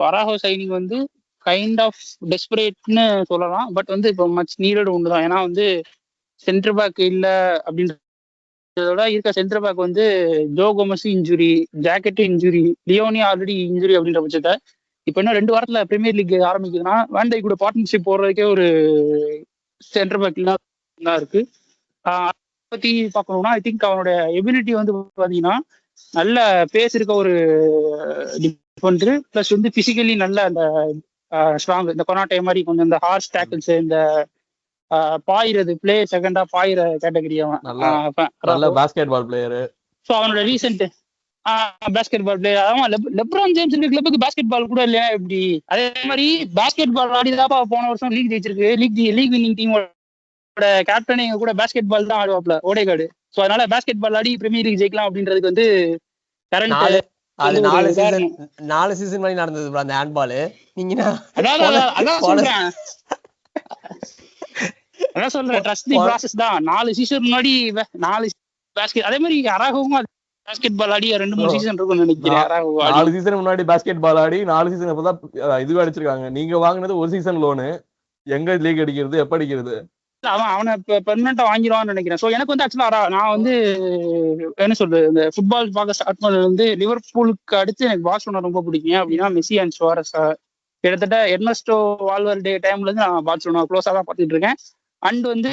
பராகோ signing வந்து kind of டெஸ்பரேட்னு சொல்லலாம். But வந்து இப்போ மச் நீடட் ஒன்று தான். ஏன்னா வந்து சென்டர் பேக் இல்லை அப்படின்றதோட இருக்க சென்டர் பேக் வந்து ஜோ கோமஸ் இன்ஜுரி, ஜாக்கெட் இன்ஜுரி, லியோனி ஆல்ரெடி இன்ஜுரி அப்படின்ற பட்சத்தை இப்போ இன்னும் 2 வாரத்தில் பிரீமியர் லீக் ஆரம்பிக்குதுன்னா வேண்டை கூட பார்ட்னர்ஷிப் போடுறதுக்கே ஒரு சென்டர் பேக் தான் இருக்கு. அதை பற்றி பார்க்கணும்னா ஐ திங்க் அவனோட எபிலிட்டி வந்து பார்த்தீங்கன்னா நல்ல பேஸ் இருக்க ஒரு டிஃபெண்டர், ப்ளஸ் வந்து பிசிக்கலி நல்ல அந்த ஸ்ட்ராங், இந்த கொனாட்டே மாதிரி கொஞ்சம் இந்த ஹார்ஸ் டேக்கிள்ஸ், இந்த பாயிறது பிளே செகண்டா பாயிற கேட்டகரி அவன். நல்ல பாஸ்கெட் பால் பிளேயர். ஸோ அவனோட ரீசெண்ட் பாஸ்கெட் பால் பிளேயர். அதான் லெப்ரான் ஜேம்ஸ் இருக்க கிளப்புக்கு பாஸ்கெட் பால் கூட இல்லையா எப்படி? அதே மாதிரி பாஸ்கெட் பால் ஆடிதாப்பா போன வருஷம் லீக் ஜெயிச்சிருக்கு. லீக் வின்னிங் டீமோட கேப்டனே கூட பாஸ்கெட் பால் தான் ஆடுவாப்ல, ஓடேகார்டு. ஸோ அதனால பாஸ்கெட் பால் ஆடி பிரீமியர் லீக் ஜெயிக்கலாம் அப்படின்றதுக்கு வந்து கரண்ட் 4 சீசன் மாதிரி நடந்தது அந்த ஹேண்ட்பால். நீங்க அதான் சொல்றேன், ட்ரஸ்ட் தி ப்ராசஸ் தான். 4 சீசன் முன்னாடி 4 பாஸ்கெட். அதே மாதிரி அராகோவும் பாஸ்கெட் பால் ஆடி 2-3 சீசன் இருக்கும்னு நினைக்கிறேன். 4 சீசன் முன்னாடி பாஸ்கெட் பால் ஆடி 4 சீசன் இப்பதான் இதுவே அடிச்சிருக்காங்க. நீங்க வாங்கினது ஒரு சீசன் லோனு, எங்க லீக் அடிக்கிறது எப்ப அடிக்கிறது? அவனை பெர்மனண்டா வாங்கிடுவான்னு நினைக்கிறேன். ஸோ எனக்கு வந்து ஆக்சுவலா நான் வந்து என்ன சொல்றது, இந்த ஃபுட்பால் பார்க்க ஸ்டார்ட் பண்ணது வந்து லிவர்பூலுக்கு அடுத்து எனக்கு பார்சலோனா ரொம்ப பிடிக்கும். அப்படின்னா மெஸ்ஸி அண்ட் சுவாரஸ். கிட்டத்தட்ட எர்னஸ்டோ வால்வர்டே டைம்ல இருந்து நான் பார்சலோனா க்ளோஸா தான் பார்த்துட்டு இருக்கேன். அண்ட் வந்து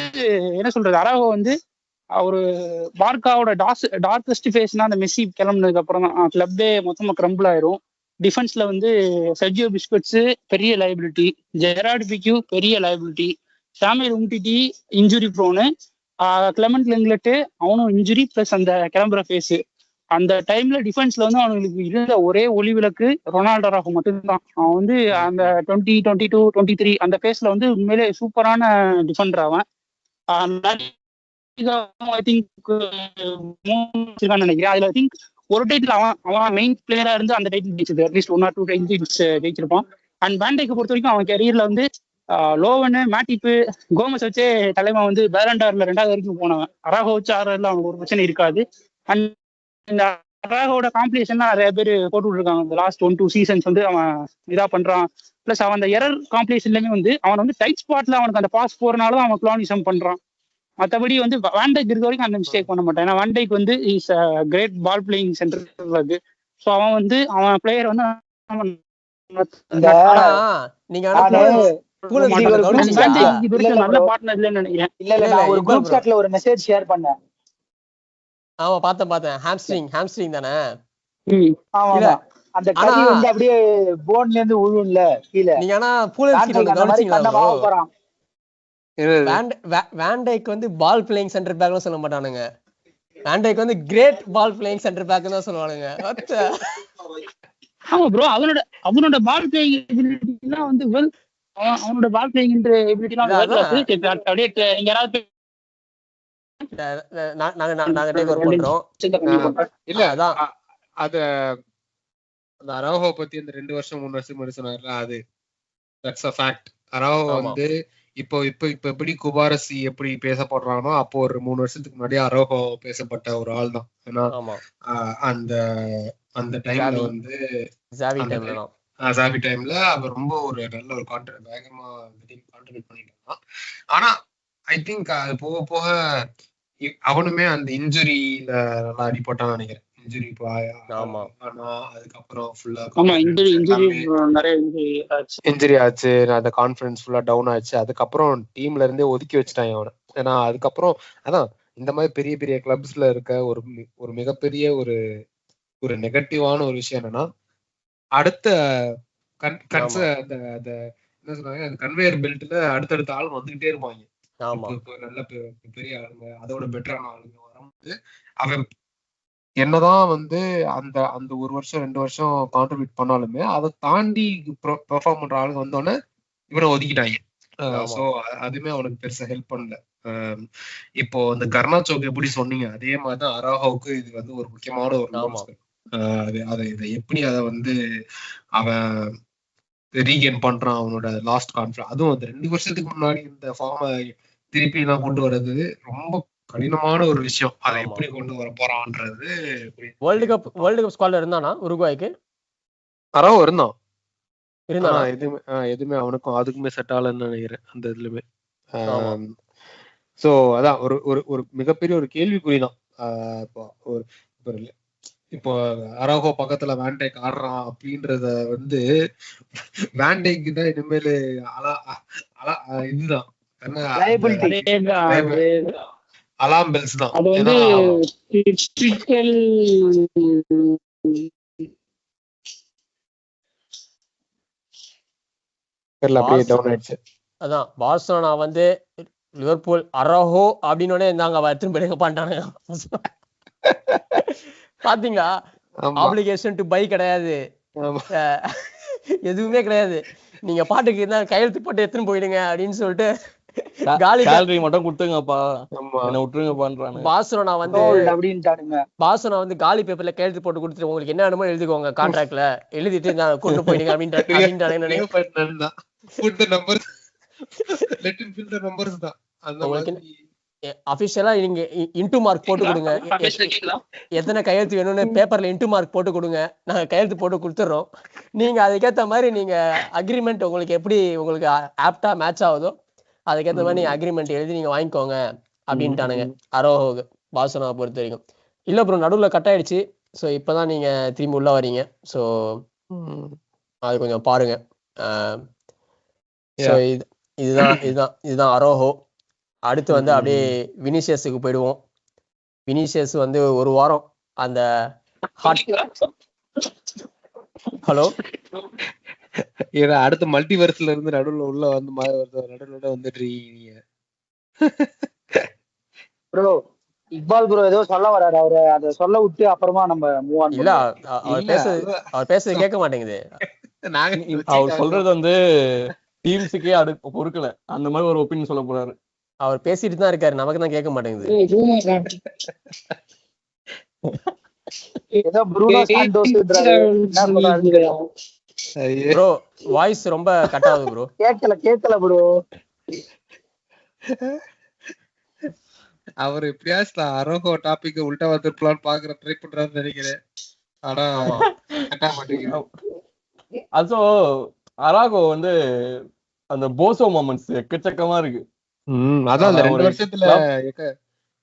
என்ன சொல்றது, அராகோ வந்து ஒரு பார்க்காவோட டார்க்கஸ்ட் ஃபேஸ்னா அந்த மெஸ்ஸி கிளம்புனதுக்கு அப்புறம் தான் கிளப்பே மொத்தமா கிரம்பிள் ஆயிரும். டிஃபென்ஸ்ல வந்து செர்ஜியோ பிஸ்கட்ஸ் பெரிய லைபிலிட்டி, ஜெரார்டு பிக்யூ பெரிய லைபிலிட்டி, சாமுவேல் உம்டிட்டி இன்ஜுரி ப்ரோனு, கிளெமெண்ட் லெங்லெட்டு அவனும் இன்ஜுரி பிளஸ் அந்த கிளம்புற ஃபேஸு. அந்த டைம்ல டிஃபென்ஸ்ல வந்து அவனுக்கு இருந்த ஒரே ஒளிவிலக்கு ரொனால்டோ அராகோ மட்டும்தான். அவன் வந்து அந்த 2022 23 அந்த ஃபேஸ்ல வந்து உண்மையிலே சூப்பரான டிஃபெண்டர் அவன். ஐ திங்க் நினைக்கிறேன். அதுல ஐ திங்க் ஒரு டைட்டில் அவன் மெயின் பிளேயரா இருந்து அந்த டைட்டில் ஜெயிச்சது. அட்லீஸ்ட் 1 or 2 டைட்டில்ஸ் ஜெயிச்சிருப்பான். அண்ட் வேண்டைக்கு பொறுத்த வரைக்கும் அவன் கெரியர்ல வந்து லோவனு, மேட்டிப்பு, கோமஸ் வச்சே தலைமை வந்து பேலண்டார்ல 2வது வரைக்கும் போனவன். அராகோ வச்சு ஆடுறதுல அவனுக்கு ஒரு பிரச்சனை இருக்காது. அண்ட் இந்த அராகோட காம்படிஷன்லாம் நிறைய பேர் போட்டு விட்டுருக்காங்க. இந்த லாஸ்ட் 1-2 சீசன்ஸ் வந்து அவன் இதா பண்றான். பிளஸ் அவன் அந்த எரர் காம்படிஷன்லயுமே வந்து அவன் வந்து டைட் ஸ்பாட்ல அவனுக்கு அந்த பாஸ் போறனால அவன் குளோனிசம் பண்றான். மற்றபடி வந்து வாண்டைக் இருக்க வரைக்கும் அந்த மிஸ்டேக் பண்ண மாட்டான். ஏன்னா வாண்டைக் வந்து is great ball playing centre இருக்கு. ஸோ அவன் வந்து அவன் பிளேயர் வந்து நல்ல பார்ட்னர் இல்லைன்னு நினைக்கிறேன். இல்ல ஒரு குரூப் சாட்ல ஒரு மெசேஜ் ஷேர் பண்ணேன். ஆமா பார்த்தேன். ஹாம்ஸ்ட்ரிங் தானே? ஆமா, அந்த கை வந்து அப்படியே போன்ல இருந்து உழுவும்ல கீழ. நீங்க ஆனா பூலன்ஸ்கி கவனிச்சீங்களா? வாண்டைக் வந்து பால் பிளேயிங் சென்டர் பேக்னு சொல்ல மாட்டானுங்க. வாண்டைக் வந்து great ball playing centre back தான் சொல்லுவானுங்க. ஆமா ப்ரோ, அவனோட பால் பிளேயிங் எபிலிட்டிலாம் வந்து அவனோட பால் பிளேயிங் எபிலிட்டிலாம் அப்படியே நீங்க யாராவது நாங்க டேக் ஓவர் பண்றோம். இல்ல அதான் அத அந்த அராகோ பத்தி அந்த 2 வருஷம் 3 வருஷம் முன்னாடி சொன்னார்ல, அது தட்ஸ் a fact. அராகோ வந்து இப்போ எப்படி குபாரசி எப்படி பேசப்படுறானோ அப்போ ஒரு 3 வருஷத்துக்கு முன்னாடி அராகோ பேசப்பட்ட ஒரு ஆள் தான். ஏன்னா அந்த டைம்ல வந்து ஜாவி டைம்ல அவர் ரொம்ப ஒரு நல்ல ஒரு வேகமா கான்ட்ரிபியூட் பண்ணிட்டு இருந்தான். ஆனா ஐ திங்க் அது போக போக அவனுமே அந்த இன்ஜுரியில நல்லா அடிபட்டான்னு நினைக்கிறேன். அதுக்கப்புறம் இன்ஜுரி ஆச்சு, அந்த கான்ஃபிடன்ஸ் ஃபுல்லா டவுன் ஆச்சு. அதுக்கப்புறம் டீம்ல இருந்தே ஒதுக்கி வச்சுட்டாங்க அவனை. ஏன்னா அதுக்கப்புறம் அதான் இந்த மாதிரி பெரிய பெரிய கிளப்ஸ்ல இருக்க ஒரு மிகப்பெரிய ஒரு நெகட்டிவான ஒரு விஷயம் என்னன்னா, அடுத்த அந்த என்ன சொல்றாங்க, அந்த கன்வேயர் பெல்ட்ல அடுத்தடுத்த ஆள் வந்துகிட்டே இருப்பாங்க. நல்ல பெரிய ஆளுங்க, அதோட பெட்டரான ஆளுங்க வரும்போது அவன் என்னதான் வந்து அந்த 1 வருஷம் 2 வருஷம் கான்ட்ரிபியூட் பண்ணாலுமே அதை தாண்டி பெர்ஃபார்ம் பண்ற ஆளுங்க வந்தோடனே இவனை ஒதுக்கிட்டாங்க. சோ அதுவுமே அவனுக்கு பெருசா ஹெல்ப் பண்ணல. இப்போ இந்த கர்னாச்சோக்கு எப்படி சொன்னீங்க, அதே மாதிரிதான் அராகோவுக்கு இது வந்து ஒரு முக்கியமான ஒரு இதை எப்படி அதை வந்து அவன் ரீகெயின் பண்றான், அவனோட லாஸ்ட் கான்ஃபிடன்ஸ். அதுவும் அந்த 2 வருஷத்துக்கு முன்னாடி இந்த ஃபார்மை திருப்பி எல்லாம் கொண்டு வர்றது ரொம்ப கடினமான ஒரு விஷயம். அதை எப்படி கொண்டு வர போறான்றது. வேர்ல்டு கப் ஸ்குவாட்ல இருந்தானா உருகுவாய்க்கு? அராகோ இருந்தான். இருந்தானா? எதுவுமே அவனுக்கும் அதுக்குமே செட் ஆகலன்னு நினைக்கிறேன் அந்த இதுலயுமே. ஆமா. சோ அதான் ஒரு ஒரு ஒரு மிகப்பெரிய ஒரு கேள்விக்குறிதான். இப்போ ஒரு இப்போ அராகோ பக்கத்துல வேண்டைக்கு ஆடுறான் அப்படின்றத வந்து வேண்டைக்கு தான் இனிமேல் இதுதான் Liability. அலாம் பெல்ஸ் தான். அது வந்து அப்படியே டவுன் ஆயிடுச்சு. அதான் பார்சலோனா வந்து லிவர்பூல் அராஹோ அப்படின்னு இருந்தாங்க, திரும்ப எடுக்க பண்ணிட்டானுங்க. பாத்தீங்களா? ஆப்ளிகேஷன் டு பை கிடையாது, எதுவுமே கிடையாது. நீங்க பாட்டுக்கு இருந்தா கையெழுத்து போட்டு எடுத்துன்னு போயிடுங்க அப்படின்னு சொல்லிட்டு காலி சேலரி மட்டும் கொடுத்துங்கப்பா, என்ன விட்டுருங்கப்பான்றாங்க. பார்சலோனா வந்து அப்படின்ட்டானுங்க. பார்சலோனா வந்து காலி பேப்பர்ல கையெழுத்து போட்டு கொடுத்துட்டு உங்களுக்கு என்ன வேணுமோ எழுதிக்கோங்க கான்ட்ராக்ட்ல, எழுதிட்டு நான் கொண்டு போயிடுங்க அப்படின்ட்டானுங்க. அபிஷியலா நீங்க இன்டு மார்க் போட்டு கொடுங்க, எத்தனை கையெழுத்து வேணும்னு பேப்பர்ல இன்டு மார்க் போட்டு கொடுங்க, நாங்க கையெழுத்து போட்டு கொடுத்துறோம். நீங்க அதுக்கேற்ற மாதிரி நீங்க அக்ரிமெண்ட் உங்களுக்கு எப்படி உங்களுக்கு ஆப்டா மேட்ச் ஆகுதோ அதுக்கேற்ற மாதிரி நீங்க அக்ரிமெண்ட் எழுதி நீங்க வாங்கிக்கோங்க அப்படின்ட்டானுங்க அரோஹோக்கு, பார்சலோனா பொறுத்த வரைக்கும். இல்ல ப்ரோ, நடுவுல கட் ஆயிடுச்சு. ஸோ இப்பதான் நீங்க திரும்பி உள்ள வரீங்க. ஸோ அது கொஞ்சம் பாருங்க. இதுதான் அரோஹோ. அடுத்து வந்து அப்படியே வினிசியஸுக்கு போயிடுவோம். வினிசியஸ் வந்து ஒரு வாரம் அந்த ஹலோ அடுத்த மல்டிவர்ஸ்ல இருந்து நடுவுல உள்ள வந்து நடுவுல வந்துட்டு ப்ரோ இக்பால் ப்ரோ ஏதோ சொல்ல வராரு, அவரு அதை சொல்ல விட்டு அப்புறமா நம்ம மூவ் ஆன். இல்ல அவர் பேசுறது கேட்க மாட்டேங்குது. அவர் சொல்றது வந்து டீம்ஸுக்கே அடுப்பு பொறுக்கல, அந்த மாதிரி ஒரு ஒப்பீனியன் சொல்ல போறாரு. அவர் பேசிட்டு தான் இருக்காரு, நமக்கு தான் கேட்க மாட்டேங்குது. ஏதோ ப்ரூனோ சாண்டோஸ்ன்றாரு, என்ன சொல்றாருன்னு தெரியும். ப்ரோ வாய்ஸ் ரொம்ப கட் ஆகுது ப்ரோ. கேட்கல ப்ரோ. அவர் எப்படியாச்சும் அரோகோ டாபிக் உல்டா வந்துருப்பலான்னு பாக்குற ட்ரை பண்றாருன்னு நினைக்கிறேன். ஆனா கட்ட மாட்டேங்குது. அல்சோ அராகோ வந்து அந்த போசோ மொமெண்ட்ஸ் எக்கச்சக்கமா இருக்கு. அதான் அந்த 2 வருஷத்துல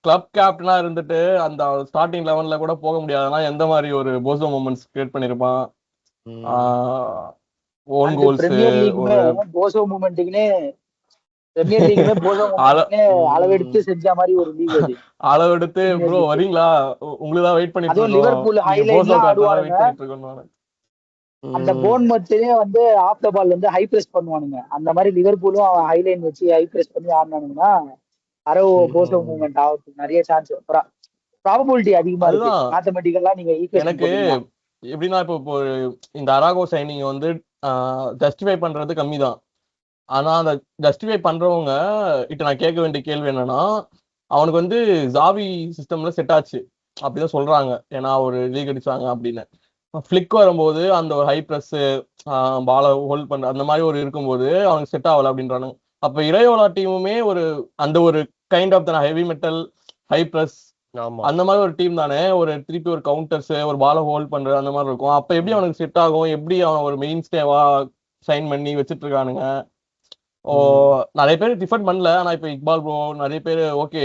கிளப் கேப்டனா இருந்துட்டு அந்த ஸ்டார்டிங் 11ல கூட போக முடியாதுன்னா எந்த மாதிரி ஒரு போசோ மொமெண்ட்ஸ் கிரியேட் பண்ணிருப்பான். ஓன் கோல்ஸ், போசோ மூமெண்ட்டுக்குனே பிரீமியர் லீக்ல போசோ மூமெண்ட்டுக்குனே அளவெடுத்து செஞ்ச மாதிரி ஒரு லீக் அது. அளவெடுத்து ப்ரோ வரீங்களா, உங்களுக்கு தான் வெயிட் பண்ணிட்டு இருக்கோம். லிவர்பூல் ஹைலைட்லாம் ஆடுவாங்க. அந்த போர்ன்மவுத்லயே வந்து ஆஃப் த பால் வந்து ஹை பிரஸ் பண்ணுவானுங்க. அந்த மாதிரி லிவர்பூலும் அவன் ஹைலைன் வச்சு ஹை பிரஸ் பண்ணி ஆடினானுங்கன்னா அரோ போசோ மூவ்மெண்ட் ஆகிறதுக்கு நிறைய சான்ஸ், ப்ராபபிலிட்டி அதிகமா இருக்கு. மேத்தமெட்டிக்கலா நீங்க எனக்கு எப்படின்னா இப்போ இந்த அராகோ சைனிங் வந்து ஜஸ்டிஃபை பண்றது கம்மி தான். ஆனா அந்த ஜஸ்டிஃபை பண்றவங்க கிட்ட நான் கேட்க வேண்டிய கேள்வி என்னன்னா, அவனுக்கு வந்து ஜாவி சிஸ்டம்ல செட் ஆச்சு அப்படிதான் சொல்றாங்க, ஏன்னா ஒரு லீக் அடிச்சாங்க அப்படின்னு. ஃபிளிக் வரும்போது அந்த ஒரு ஹை பிரஸ் பாலை ஹோல்ட் பண்ற அந்த மாதிரி ஒரு இருக்கும்போது அவனுக்கு செட் ஆகல அப்படின்றானு. அப்ப இரையோலா டீமுமே ஒரு அந்த ஒரு kind of heavy metal high press அந்த மாதிரி ஒரு டீம் தானே, ஒரு திருப்பி ஒரு கவுண்டர்ஸ் ஒரு பாலை ஹோல்ட் பண்றது அந்த மாதிரி இருக்கும். அப்ப எப்படி அவனுக்கு செட் ஆகும், எப்படி அவன் ஒரு மெயின் ஸ்டேவா சைன் பண்ணி வச்சிட்டு இருக்கானுங்க. நிறைய பேர் டிஃபர் பண்ணல, ஆனா இப்ப இக்பால் ப்ரோ நிறைய பேர் ஓகே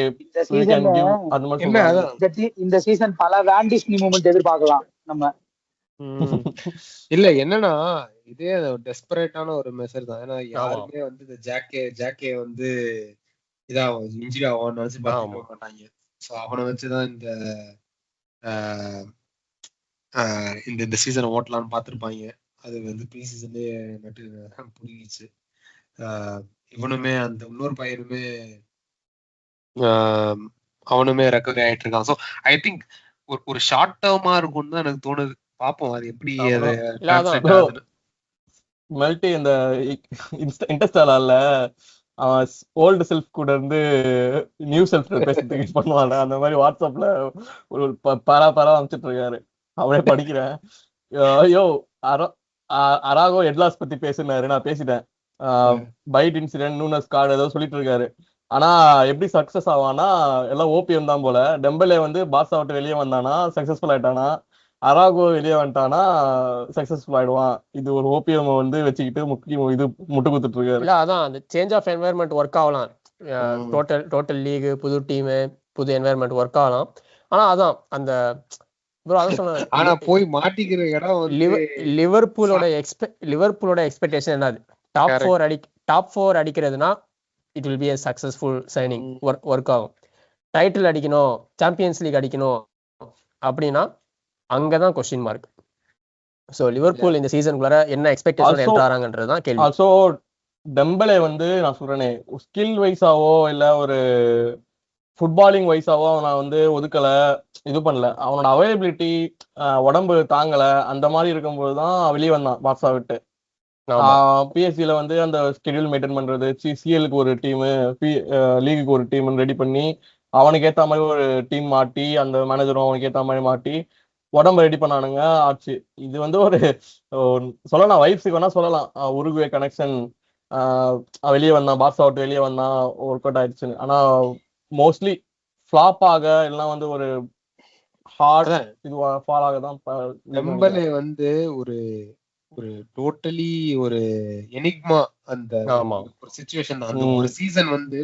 அந்த மாதிரி இந்த சீசன் பல வேண்டிஸ் மூமெண்ட் எதிர்பார்க்கலாம் நம்ம. இல்ல என்னன்னா இதே டெஸ்பரேட்டான ஒரு மெசேஜ் தான். ஏன்னா யாருமே வந்து இந்த ஜாக்கே வந்து இதாகும் இன்ஜுரி ஆகும்னு நினைச்சு பார்க்க மாட்டாங்க. ஸோ அவனை வச்சுதான் இந்த சீசனை ஓட்டலான்னு பார்த்துருப்பாங்க. அது வந்து ப்ரீ சீசன்லேயே நட்டு புரிஞ்சிச்சு. இவனுமே அந்த இன்னொரு பையனுமே அவனுமே ரெக்கவரி ஆயிட்டு இருக்கான். ஸோ ஐ திங்க் ஒரு ஷார்ட் டேர்மா இருக்கும்னு தான் எனக்கு தோணுது. பாப்போம் அது எப்படி. மல்டி இந்த இன்டர்ஸ்டால அவன் ஓல்டு செல்ஃப் கூட இருந்து நியூ செல்ஃப் பேசுறதுக்கு பண்ணுவாங்க. அந்த மாதிரி வாட்ஸ்அப்ல ஒரு பரா அமைச்சிட்டு இருக்காரு, அவனே படிக்கிறேன். ஐயோ அராகோ எட்லாஸ் பத்தி பேசினாரு, நான் பேசிட்டேன். பைட் இன்சிடென்ட் நூனஸ் கார்டு ஏதோ சொல்லிட்டு இருக்காரு. ஆனா எப்படி சக்சஸ் ஆவானா எல்லாம் ஓபிஎம் தான் போல. டெம்பலே வந்து பாஸ் விட்டு வெளியே வந்தானா சக்சஸ்ஃபுல் ஆயிட்டானா. அராகோ வெளியே வந்துட்டானா சக்சஸ்ஃபுல் ஆயிடுவான். இது ஒரு ஓபிஎம் வந்து வச்சுக்கிட்டு முக்கியம் இது முட்டு குத்துட்டு இருக்காரு. இல்ல அதான் அந்த சேஞ்ச் ஆஃப் என்வாயர்மெண்ட் ஒர்க் ஆகலாம். டோட்டல் லீக், புது டீம், புது என்வாயர்மெண்ட் ஒர்க் ஆகலாம். ஆனா அதான் அந்த ஆனா போய் மாட்டிக்கிற இடம் லிவர்பூலோட எக்ஸ்பெக்டேஷன் என்னது? டாப் 4 அடிக்கிறதுனா it will be a successful signing. Work ஆகும். டைட்டில் அடிக்கணும், சாம்பியன்ஸ் லீக் அடிக்கணும் அப்படின்னா அங்கதான் கொஸ்டின் மார்க். சோ லிவர்பூல் இந்த சீசனுக்குள்ள என்ன எக்ஸ்பெக்டேஷன் என்டர் ஆறாங்கன்றதுதான் கேள்வி. ஆல்சோ டெம்பலே வந்து நான் சொல்றேனே ஸ்கில் வைஸாவோ இல்ல ஒரு ஃபுட்பாலிங் வைஸாவோ நான் வந்து ஒதுக்கல, இது பண்ணல. அவனோட அவைலபிலிட்டி, உடம்பு தாங்கல, அந்த மாதிரி இருக்கும்போது தான் வெளியே வந்தான் பார்சா விட்டு. பிஎஸ்சியில வந்து அந்த ஸ்கெடியூல் மெயின்டைன் பண்றது, சிஎலுக்கு ஒரு டீமு, லீகுக்கு ஒரு டீம் ரெடி பண்ணி அவனுக்கு ஏற்ற மாதிரி ஒரு டீம் மாட்டி, அந்த மேனேஜரும் அவனுக்கு ஏற்ற மாதிரி மாட்டி உடம்பு ரெடி பண்ணானுங்க ஆச்சு. இது வந்து ஒரு சொல்லலாம், வைஃப்ஸுக்கு வேணா சொல்லலாம், உருகுவே கனெக்ஷன் வெளியே வந்தான், பார்சா விட்டு வெளியே வந்தான், ஒர்க் அவுட் ஆயிடுச்சுன்னு. ஆனா மோஸ்ட்லி ஃபிளாப் ஆக எல்லாம் வந்து ஒரு ஹார்ட் இது ஃபால் ஆக தான். டெம்பலே வந்து ஒரு டோட்டலி ஒரு எனிக்மா. அந்த ஒரு சிச்சுவேஷன், அந்த ஒரு சீசன் வந்து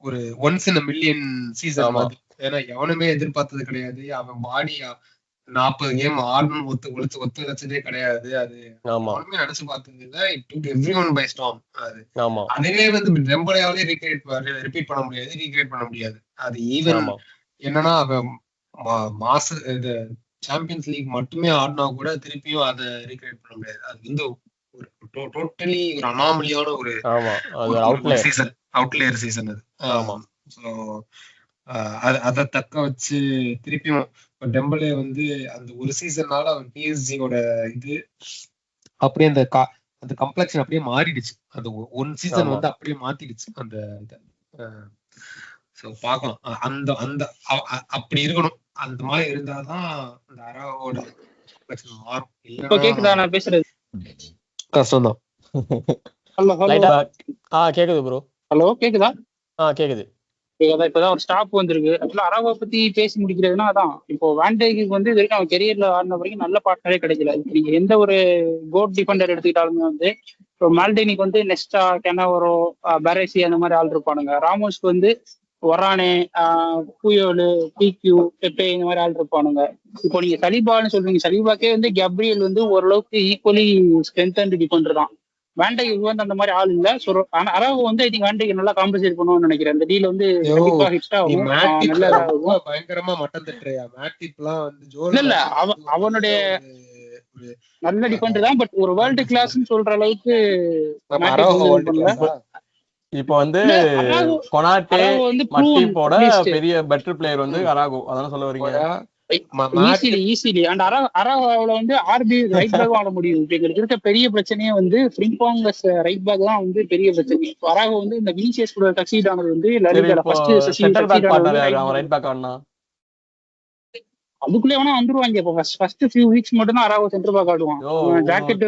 ஒரு once in a million season மாதிரி. ஏன்னா எவனுமே எதிர்பார்த்தது கிடையாது. அவன் பாடி 40 கேம் ஆடணும் ஒத்து வச்சதே கிடையாது. அது யாருமே நினைச்சு பார்த்தது இல்ல. It took everyone by storm. அதுவே வந்து டெம்பலேயாலே ரிப்பீட் பண்ண முடியாது. அது ஈவன் என்னன்னா அவன் இது சாம்பியன்ஸ் லீக் மட்டுமே ஆடினா கூட திருப்பியும் அதை ரீக்ரியேட் பண்ண முடியாது. அது வந்து ஒரு டோட்டலி ஒரு அனாமலியான ஒரு அவுட்லேயர் சீசன் அது. ஸோ அதை தக்க வச்சு திருப்பியும் டெம்பலே வந்து அந்த ஒரு சீசன்னால அவன் பிஎஸ்ஜியோட இது அப்படியே அந்த கம்ப்ளெக்ஷன் அப்படியே மாறிடுச்சு. அந்த ஒன் சீசன் வந்து அப்படியே மாத்திடுச்சு அந்த இதை. ஸோ பார்க்கலாம், அந்த அந்த அப்படி இருக்கணும். அந்த மாதிரி இருந்தாதான் அந்த அராவோட மாறும். இப்போ கேக்குதா நான் பேசுறது? கஷ்டம்தான். கேக்குது ப்ரோ. ஹலோ கேக்குதா? கேக்குது. இப்பதான் ஒரு ஸ்டாப் வந்திருக்கு. ஆக்சுவலா அராவை பத்தி பேசி முடிக்கிறதுனா அதான், இப்போ வேண்டேக்கு வந்து இது வரைக்கும் அவன் கெரியர்ல ஆடின வரைக்கும் நல்ல பார்ட்னரே கிடைக்கல. இப்போ நீங்க எந்த ஒரு கோட் டிஃபெண்டர் எடுத்துக்கிட்டாலுமே வந்து இப்போ மால்டேனிக்கு வந்து நெஸ்டா, கெனவரோ, பெரேசி அந்த மாதிரி ஆள் இருப்பானுங்க. ராமோஸ்க்கு வந்து ஒரானே, புயோலு, பிக்யூ, பெப்பே இந்த மாதிரி ஆள் இருப்பானுங்க. இப்போ நீங்க சலீபான்னு சொல்றீங்க, சலீபாக்கே வந்து கேப்ரியல் வந்து ஓரளவுக்கு ஈக்குவலி ஸ்ட்ரென்த் டிஃபெண்டர் தான். வேண்டைக்கு வந்து அந்த மாதிரி ஆள் இல்ல. ஆனா அராவோ வந்து ஐ திங்க் வேண்டைக்கு நல்லா காம்பன்சேட் பண்ணுவான்னு நினைக்கிறேன். அந்த டீல் வந்து கண்டிப்பா ஹிட் ஆகும். பயங்கரமா மட்டம் தட்டுறியா? மேட்டிப்லாம் வந்து இல்ல அவனுடைய நல்ல டிஃபெண்டர் தான், பட் ஒரு வேர்ல்டு கிளாஸ்னு சொல்ற அளவுக்கு இப்போ வந்து கொனாட்டே மட்டிப்போட பெரிய பெட்டர் பிளேயர் வந்து அராகோ. அதான் சொல்ல வரீங்க? ஈஸிலி அண்ட் அராவோல வந்து ஆர்பி ரைட் பேக் ஆட முடியும். எங்களுக்கு இருக்க பெரிய பிரச்சனையே வந்து ஃப்ரிம்பாங்கஸ் ரைட் பேக் தான் வந்து பெரிய பிரச்சனை. அராகோ வந்து இந்த வினிசியஸ் கூட சக்சீட் ஆனது வந்து அதுக்குள்ளே வேணா வந்துருவாங்க. இப்போ ஃபர்ஸ்ட் ஃபியூ வீக்ஸ் மட்டும் தான் அராகோ சென்டர் பேக் ஆடுவான். ஜாக்கெட்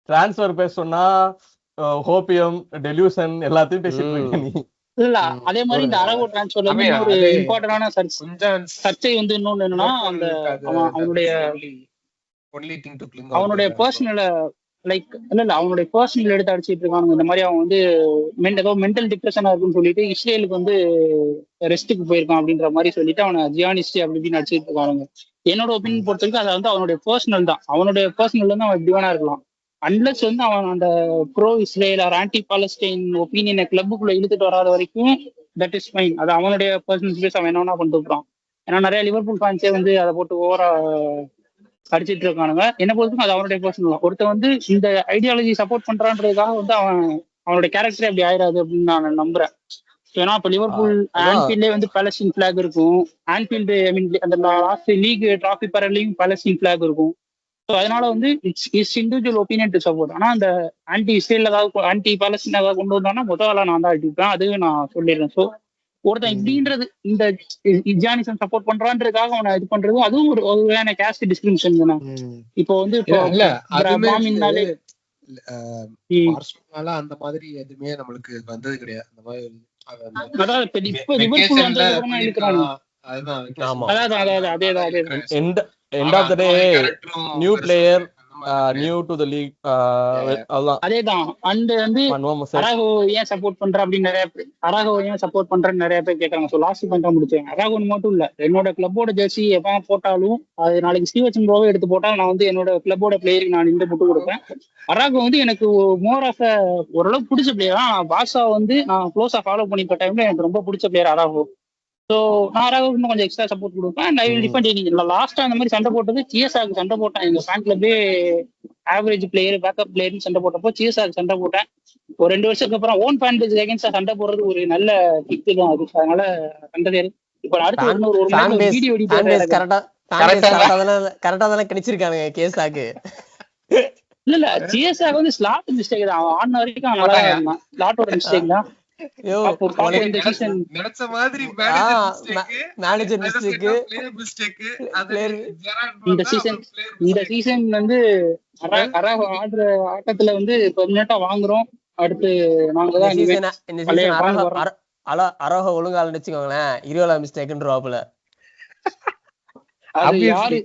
ட்ரான்ஸ்ஃபர் பேச சொன்னா ஹோபியம், டெலியூஷன் எல்லாத்தையும் பேசிட்டு இருக்க நீ. இல்ல அதே மாதிரி இந்த அராகோ டிரான்ஸ்ஃபர்ல வந்து ஒரு இம்பார்ட்டன்டான சர்ச்சை வந்து இன்னொன்னு என்னன்னா, அந்த அவனுடைய பர்சனல லைக் இல்ல அவனுடைய பர்சனல் எடுத்து அடிச்சிட்டு இருக்கானுங்க. இந்த மாதிரி அவன் வந்து ஏதோ மென்டல் டிப்ரெஷனா இருக்குன்னு சொல்லிட்டு இஸ்ரேலுக்கு வந்து ரெஸ்ட்டுக்கு போயிருக்கான் அப்படின்ற மாதிரி சொல்லிட்டு அவனை ஜியானிஸ்ட் அப்படி இப்படின்னு அடிச்சிட்டு இருக்கானுங்க. என்னோட ஒப்பீனியன் பொறுத்த வரைக்கும் அது வந்து அவனுடைய பர்சனல் தான். அவனுடைய பர்சனல் வந்து அவன் எப்படி வேணா இருக்கலாம். அன்லஸ் வந்து அவன் அந்த pro Israel or anti Palestine ஒப்பீனியனை கிளப்புக்குள்ள இழுத்துட்டு வராத வரைக்கும் தட் இஸ் ஃபைன். அது அவனுடைய பர்சனல் ஸ்பேஸ், அவன் என்ன பண்ணிட்டு இருக்கான். ஏன்னா நிறைய லிவர்பூல் ஃபேன்ஸே வந்து அதை போட்டு ஓவரா அடிச்சிட்டு இருக்கானுங்க. என்ன பொறுத்துக்கும் அது அவனுடைய பர்சனல் தான். ஒருத்தர் வந்து இந்த ஐடியாலஜி சப்போர்ட் பண்றான்றதுக்காக வந்து அவனுடைய கேரக்டரே அப்படி ஆயிடாது அப்படின்னு நான் நம்புறேன். ஏன்னா இப்ப லிவர்பூல் ஆன்ஃபீல்ட்லேயே வந்து பாலஸ்டீன் பிளாக் இருக்கும். ஆன்ஃபீல்டு ஐ மீன் அந்த லாஸ்ட் லீக் டிராஃபி பரலையும் பாலஸ்டீன் பிளாக் இருக்கும். ஸோ அதனால வந்து it's individual opinion to support. ஆனால் அந்த ஆன்டி இஸ்ரேல் ஏதாவது ஆன்டி பாலஸ்தீன் ஏதாவது கொண்டு வந்தாங்கன்னா முதல்ல நான் தான் அடிப்பேன், அதுவும் நான் சொல்லிடுறேன். ஸோ ஒருத்தன் இப்படின்றது இந்த ஜியானிசம் சப்போர்ட் பண்றான்றதுக்காக அவனை இது பண்றது அதுவும் ஒரு வகையான கேஸ்ட் டிஸ்கிரிமினேஷன் தானே. இப்போ வந்து அந்த மாதிரி எதுவுமே நம்மளுக்கு வந்தது கிடையாது. அந்த மாதிரி அதுதான் ஆமா. அதேதான். end of the day new player new to the league அதேதான். அண்ட் வந்து அராகோ ஏன் சப்போர்ட் பண்ற அப்படின்னு நிறைய பேர் கேட்கறாங்க. ஸோ லாஸ்ட் பண்ற முடிச்சேன். அராகோன்னு மட்டும் இல்ல, என்னோட கிளப்போட ஜெர்சி எப்ப போட்டாலும் அது நாளைக்கு ஸ்டீவன் ப்ரோவை எடுத்து போட்டாலும் நான் வந்து என்னோட கிளப்போட பிளேயருக்கு நான் இந்த போட்டு கொடுப்பேன். அராகோ வந்து எனக்கு மோர் ஆஃப் ஓரளவுக்கு பிடிச்ச பிளேயர் தான். பாஷா வந்து நான் க்ளோஸா ஃபாலோ பண்ணிட்ட டைம்ல எனக்கு ரொம்ப பிடிச்ச பிளேயர் அராகோ. ஸோ நான் அராகோக்கு இன்னும் கொஞ்சம் எக்ஸ்ட்ரா சப்போர்ட் கொடுப்பேன். And I will defend any. லாஸ்டா அந்த மாதிரி சண்டை போட்டது சிஎஸ்ஆருக்கு சண்டை போட்டேன். எங்க ஃபேன் கிளப்பே ஆவரேஜ் பிளேயர் பேக்கப் பிளேயர்னு சண்டை போட்டப்போ சிஎஸ்ஆருக்கு சண்டை போட்டேன். ஒரு 2 வருஷத்துக்கு அப்புறம் ஓன் ஃபேன் பேஸ் அகைன்ஸ்டா சண்டை போடுறது ஒரு நல்ல கிக் தான் அது. அதனால கண்டதே. இப்ப அடுத்து ஒரு வீடியோ கரெக்டா தானே கிடைச்சிருக்காங்க கேஸாக்கு. இல்ல சிஎஸ்ஆர் வந்து ஸ்லாட் மிஸ்டேக் தான். அவன் ஆடின வரைக்கும் அவன் நல்லா இருந்தான். ஸ்லாட்டோட மிஸ்டேக் தான். இந்த சீசன் வந்து ஆடுற ஆட்டத்துல வந்து பெர்மனண்டா வாங்குறோம். அடுத்து அரோஹ ஒழுங்கா வச்சுக்கோங்களேன், இருவலா மிஸ்டேக்ன்றாப்புல. அது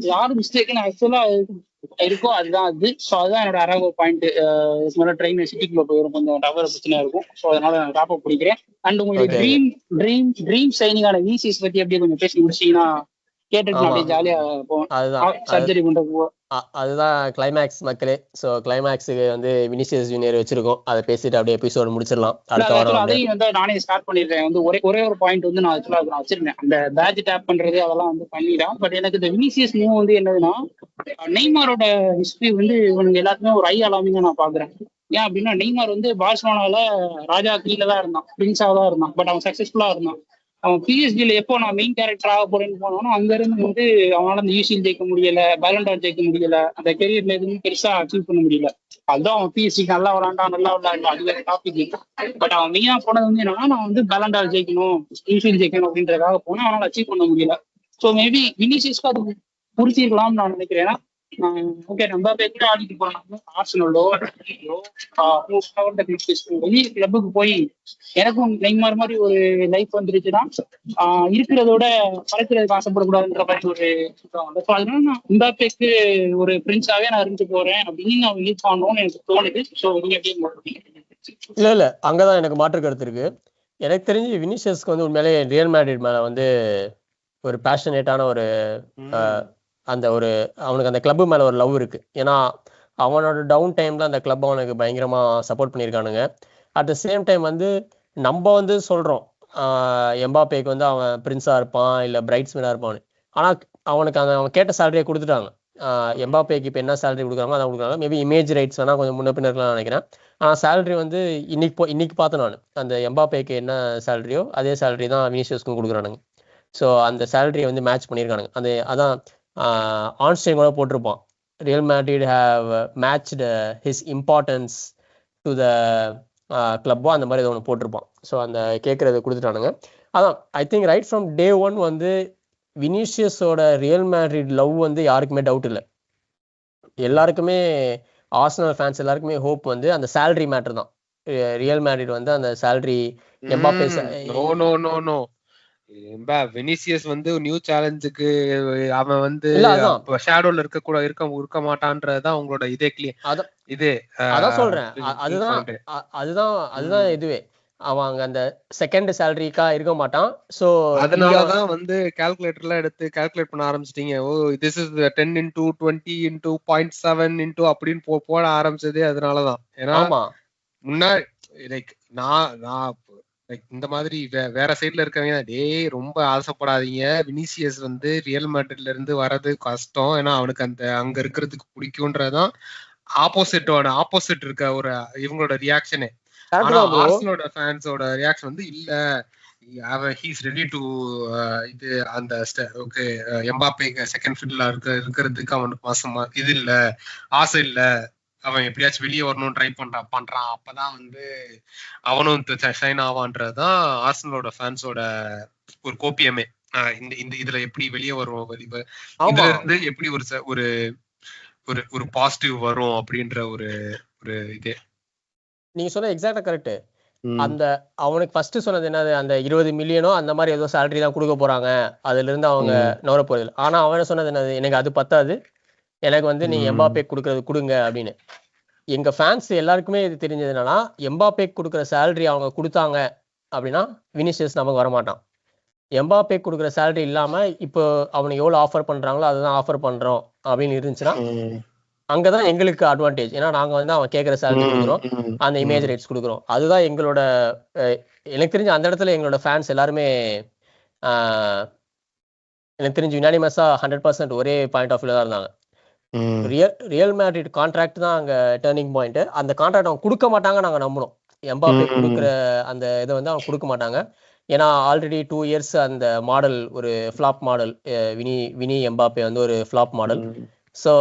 யாரு மிஸ்டேக்னு ஆக்சுவலா இருக்கோ அதுதான் அது. ஸோ அதுதான் என்னோட அராகோ பாயிண்ட். ட்ரெயின் சிட்டிக்குள்ள போயிடும், கொஞ்சம் டவர் பிரச்சனையா இருக்கும். ஸோ அதனால நான் டாப் அப் பிடிக்கிறேன். அண்ட் உங்களுக்கு ட்ரீம் சைனிங்கான விசிஎஸ் பத்தி அப்படியே கொஞ்சம் பேசி முடிச்சீங்கன்னா கேட்டுட்டு அப்படியே ஜாலியா போவோம். சர்ஜரி பண்றதுக்கு அதுதான் கிளைமேக்ஸ் மக்களே. ஸோ கிளைமேக்ஸுக்கு வந்து வினிசியஸ் ஜூனியர் வச்சிருக்கோம். அதை பேசிட்டு அப்படியே எபிசோட் முடிச்சிடலாம். அதையும் வந்து நானே ஸ்டார்ட் பண்ணிருக்கேன். வந்து ஒரே ஒரு பாயிண்ட் வந்து நான் வச்சிருந்தேன். அந்த பேட்ச் டேப் பண்றது அதெல்லாம் வந்து பண்ணிடலாம். பட் எனக்கு இந்த வினிசியஸ் மூவ் வந்து என்னதுன்னா, நெய்மாரோட ஹிஸ்டரி வந்து இவனுக்கு எல்லாத்துக்குமே ஒரு ஐ அலாமிங்கா நான் பாக்குறேன். ஏன் அப்படின்னா, நெய்மார் வந்து பார்சலோனால ராஜா கீழே தான் இருந்தான், பிரின்ஸா தான் இருந்தான். பட் அவன் சக்சஸ்ஃபுல்லா இருந்தான். அவன் பிஎஸ்ஜில எப்போ நான் மெயின் கேரக்டர் ஆக போறேன்னு போனானோ அங்க இருந்து வந்து அவனால அந்த யூசிஎல் ஜெயிக்க முடியல, பேலண்டார் ஜெயிக்க முடியல, அந்த கெரியர்ல எதுவும் பெருசா அச்சீவ் பண்ண முடியல. அதுதான் அவன் பிஎஸ்சிக்கு நல்லா விளாண்டான் அது வேற டாபிக். பட் அவன் மெயினா போனது வந்து என்னன்னா, நான் வந்து பேலண்டார் ஜெயிக்கணும், யூசிஎல் ஜெயிக்கணும் அப்படின்றதுக்காக போனா அவனால அச்சீவ் பண்ண முடியல. ஸோ மேபி வினிசியஸ்க்கு அது புரிஞ்சிருக்கலாம்னு நான் நினைக்கிறேன். ஓகே, நம்ம கூட ஆடிட்டு போனாங்க ஆர்சனலோ வெளிய கிளப்புக்கு போய் எனக்கும் நெய்மார் மாதிரி ஒரு லைஃப் வந்துருச்சுன்னா இருக்கிறதோட பறக்கிறதுக்கு ஆசைப்படக்கூடாதுன்ற மாதிரி ஒரு அதனால நான் எம்பாப்பேக்கு ஒரு பிரின்ஸாவே நான் இருந்து போறேன் அப்படின்னு நான் யூஸ் பண்ணணும்னு எனக்கு தோணுது. ஸோ நீங்க எப்படி? இல்ல அங்கதான் எனக்கு மாற்று கருத்து இருக்கு. எனக்கு தெரிஞ்சு வினிசியஸ்க்கு வந்து உண்மையிலே ரியல் மேட்ரிட் மேல வந்து ஒரு பேஷனேட்டான ஒரு அந்த ஒரு அவனுக்கு அந்த கிளப்பு மேல ஒரு லவ் இருக்கு. ஏன்னா அவனோட டவுன் டைம்ல அந்த கிளப் அவனுக்கு பயங்கரமா சப்போர்ட் பண்ணியிருக்கானுங்க. அட் த சேம் டைம் வந்து நம்ம வந்து சொல்றோம் எம்பாப்பேக்கு வந்து அவன் பிரின்ஸா இருப்பான் இல்ல பிரைட்ஸ்மேனா இருப்பான்னு. ஆனா அவனுக்கு அவன் கேட்ட சேலரியை கொடுத்துட்டாங்க. எம்பாப்பேக்கு இப்போ என்ன சேலரி கொடுக்குறாங்க அதான் கொடுக்குறாங்க. மேபி இமேஜ் ரைட்ஸ் வேணா கொஞ்சம் முன்ன பின்ன இருக்கலாம் நினைக்கிறேன். ஆனால் சேலரி வந்து இன்னைக்கு பார்த்தேன் நான், அந்த எம்பாப்பேக்கு என்ன சேலரியோ அதே சேலரி தான் வினிசியஸ்க்கும் கொடுக்குறானுங்க. ஸோ அந்த சேலரியை வந்து மேட்ச் பண்ணியிருக்கானுங்க. அதான் ஆன்ஸ்டைன் கூட போட்டிருப்பான், Real Madrid have matched his importance to the கிளப்போ அந்த மாதிரி ஒன்று போட்டிருப்பான். ஸோ அந்த கேட்குறத கொடுத்துட்டானுங்க. அதான் I think right from day one வந்து வினிசியஸோட ரியல் மேட்ரிட் லவ் வந்து யாருக்குமே டவுட் இல்லை. எல்லாருக்குமே ஆர்சனல் ஃபேன்ஸ் எல்லாருக்குமே ஹோப் வந்து அந்த சேலரி மேட்டர் தான். ரியல் மேட்ரிட் வந்து அந்த சேலரி எம்பாப்பே வினிசியஸ் வந்து நியூ சேலஞ்சுக்கு அவன் வந்து ஷேடோல இருக்க மாட்டான்றதுதான் உங்களோட இதே இது அதான் சொல்றேன். அதுதான் இதுவே அவன் அந்த செகண்ட் சேலரிக்கா இருக்க மாட்டான். சோ அதனாலதான் வந்து கால்குலேட்டர்லாம் எடுத்து கால்குலேட் பண்ண ஆரம்பிச்சிட்டீங்க. Oh this is 10 into 20 into 0.7 அப்படின்னு போட ஆரம்பிச்சதே அதனாலதான். ஏன்னா முன்னாடி லைக் நான் இந்த மாதிரி வேற சைட்ல இருக்கவங்க ரொம்ப ஆசைப்படாதீங்க, வினிசியஸ் வந்து ரியல் மேட்ரிட்ல இருந்து வர்றது கஷ்டம், ஏன்னா அவனுக்கு அந்த அங்க இருக்கிறதுக்கு பிடிக்கும்ன்றதான் ஆப்போசிட் இருக்க ஒரு இவங்களோட ரியாக்ஷனே. ஆனா ஆர்சனலோட ஃபேன்ஸோட ரியாக்ஷன் வந்து இல்ல, ஹீஸ் ரெடி டு இது அந்த ஓகே எம்பாப்பே செகண்ட் ஃபீல்ட்ல இருக்கிறதுக்கு அவனுக்கு மாசமா இது இல்ல, ஆசை இல்ல, அவன் எப்படியாச்சும் வெளியே வரணும்னு ட்ரை பண்றான் அப்பதான் வந்து அவனும் ஷைன் ஆவான்றதுதான் ஆர்சனலோட ஃபேன்ஸோட ஒரு கோப்பியமே. இதுல எப்படி வெளியே வருவோம், இதுல இருந்து எப்படி ஒரு பாசிட்டிவ் வரும் அப்படின்ற ஒரு இதே. நீங்க சொன்ன எக்ஸாக்டா கரெக்ட். அந்த அவனுக்கு ஃபர்ஸ்ட் சொன்னது என்னது, அந்த 20 மில்லியனோ அந்த மாதிரி ஏதோ சேலரி தான் கொடுக்க போறாங்க, அதுல இருந்து அவங்க நவர போறது. ஆனா அவன் சொன்னது என்னது, எனக்கு அது பத்தாது, எனக்கு வந்து நீங்க எம்பாப்பே கொடுக்கறது கொடுங்க அப்படின்னு. எங்க ஃபேன்ஸ் எல்லாருக்குமே இது தெரிஞ்சது என்னன்னா, எம்பாப்பே கொடுக்குற சேலரி அவங்க கொடுத்தாங்க அப்படின்னா வினிசியஸ் நமக்கு வரமாட்டான். எம்பாப்பே கொடுக்குற சேலரி இல்லாம இப்போ அவனுக்கு எவ்வளவு ஆஃபர் பண்றாங்களோ அதுதான் ஆஃபர் பண்றோம் அப்படின்னு இருந்துச்சுன்னா அங்கதான் எங்களுக்கு அட்வான்டேஜ். ஏன்னா நாங்க வந்து அவன் கேட்குற சேலரி கொடுக்குறோம், அந்த இமேஜ் ரைட்ஸ் கொடுக்குறோம். அதுதான் எங்களோட எனக்கு தெரிஞ்ச அந்த இடத்துல எங்களோட ஃபேன்ஸ் எல்லாருமே எனக்கு தெரிஞ்சு யுனானிமஸா 100% ஒரே பாயிண்ட் ஆஃப் வியூல தான் இருந்தாங்க. ரியல் மேட்ரிட் கான்ட்ராக்ட் தான் அங்க டேர்னிங் பாயிண்ட். அந்த கான்ட்ராக்ட் அவங்க கொடுக்க மாட்டாங்க நாங்க நம்பணும். எம்பாப்பே கொடுக்குற அந்த இதை வந்து அவங்க கொடுக்க மாட்டாங்க. ஏன்னா ஆல்ரெடி 2 இயர்ஸ் அந்த மாடல் ஒரு ஃபிளாப் மாடல், வினி எம்பாப்பே வந்து ஒரு ஃபிளாப் மாடல். ஸோ